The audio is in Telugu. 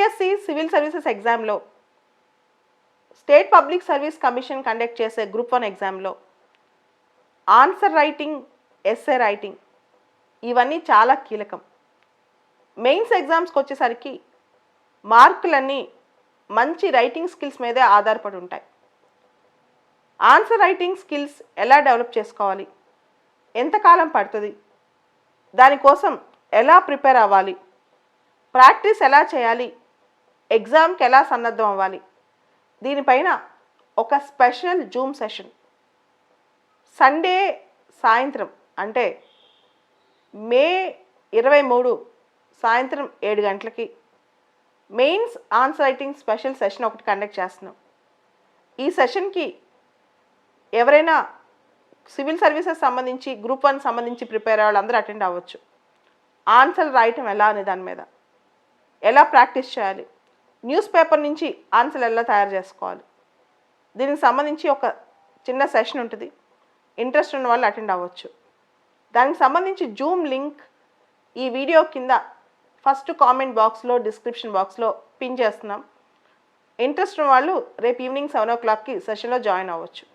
యూపీఎస్సీ సివిల్ సర్వీసెస్ ఎగ్జామ్లో, state public service commission conduct చేసే గ్రూప్ 1 ఎగ్జామ్లో ఆన్సర్ రైటింగ్, ఎస్సే రైటింగ్ ఇవన్నీ చాలా కీలకం. మెయిన్స్ ఎగ్జామ్స్కి వచ్చేసరికి మార్కులన్నీ మంచి రైటింగ్ స్కిల్స్ మీదే ఆధారపడి ఉంటాయి. ఆన్సర్ రైటింగ్ స్కిల్స్ ఎలా డెవలప్ చేసుకోవాలి, ఎంతకాలం పడుతుంది, దానికోసం ఎలా ప్రిపేర్ అవ్వాలి, ప్రాక్టీస్ ఎలా చేయాలి, ఎగ్జామ్కి ఎలా సన్నద్ధం అవ్వాలి, దీనిపైన ఒక స్పెషల్ జూమ్ సెషన్ సండే సాయంత్రం అంటే మే 23 సాయంత్రం 7 గంటలకి mains answer writing special session ఒకటి కండక్ట్ చేస్తున్నాం. ఈ సెషన్కి ఎవరైనా సివిల్ సర్వీసెస్ సంబంధించి గ్రూప్ 1 సంబంధించి ప్రిపేర్ అయ్యే వాళ్ళందరూ అటెండ్ అవ్వచ్చు. ఆన్సర్ రాయటం ఎలా అనే దాని మీద, ఎలా ప్రాక్టీస్ చేయాలి, న్యూస్ పేపర్ నుంచి ఆన్సర్లు ఎలా తయారు చేసుకోవాలి, దీనికి సంబంధించి ఒక చిన్న సెషన్ ఉంటుంది. ఇంట్రెస్ట్ ఉన్న వాళ్ళు అటెండ్ అవ్వచ్చు. దానికి సంబంధించి జూమ్ లింక్ ఈ వీడియో కింద ఫస్ట్ కామెంట్ బాక్స్లో, డిస్క్రిప్షన్ బాక్స్లో పిన్ చేస్తున్నాం. ఇంట్రెస్ట్ ఉన్న వాళ్ళు రేపు ఈవినింగ్ 7 o'clockకి సెషన్లో జాయిన్ అవ్వచ్చు.